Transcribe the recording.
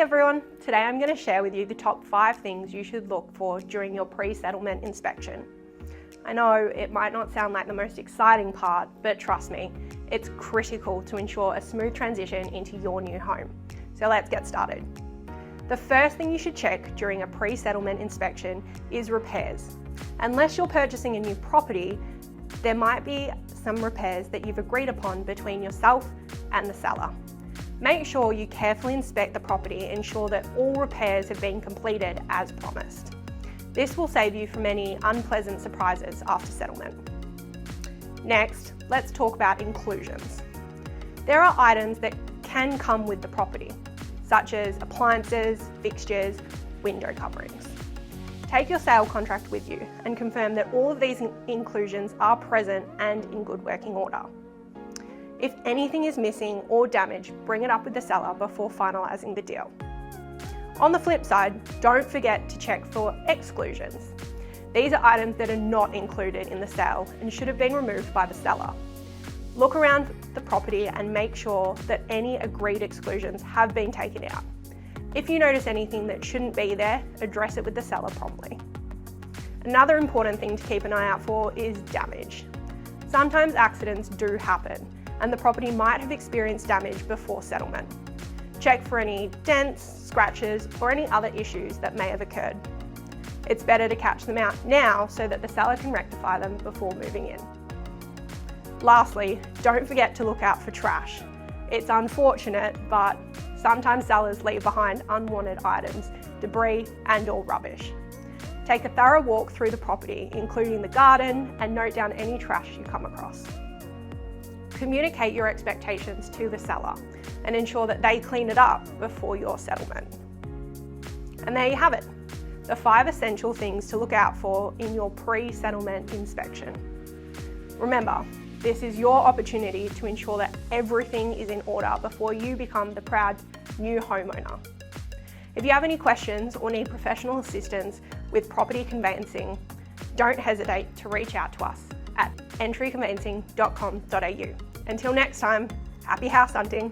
everyone, today I'm going to share with you the top 5 things you should look for during your pre-settlement inspection. I know it might not sound like the most exciting part, but trust me, it's critical to ensure a smooth transition into your new home. So let's get started. The first thing you should check during a pre-settlement inspection is repairs. Unless you're purchasing a new property, there might be some repairs that you've agreed upon between yourself and the seller. Make sure you carefully inspect the property and ensure that all repairs have been completed as promised. This will save you from any unpleasant surprises after settlement. Next, let's talk about inclusions. There are items that can come with the property, such as appliances, fixtures, window coverings. Take your sale contract with you and confirm that all of these inclusions are present and in good working order. If anything is missing or damaged, bring it up with the seller before finalising the deal. On the flip side, don't forget to check for exclusions. These are items that are not included in the sale and should have been removed by the seller. Look around the property and make sure that any agreed exclusions have been taken out. If you notice anything that shouldn't be there, address it with the seller promptly. Another important thing to keep an eye out for is damage. Sometimes accidents do happen, and the property might have experienced damage before settlement. Check for any dents, scratches, or any other issues that may have occurred. It's better to catch them out now so that the seller can rectify them before moving in. Lastly, don't forget to look out for trash. It's unfortunate, but sometimes sellers leave behind unwanted items, debris, and/or rubbish. Take a thorough walk through the property, including the garden, and note down any trash you come across. Communicate your expectations to the seller and ensure that they clean it up before your settlement. And there you have it, the 5 essential things to look out for in your pre-settlement inspection. Remember, this is your opportunity to ensure that everything is in order before you become the proud new homeowner. If you have any questions or need professional assistance with property conveyancing, don't hesitate to reach out to us at entryconveyancing.com.au. Until next time, happy house hunting.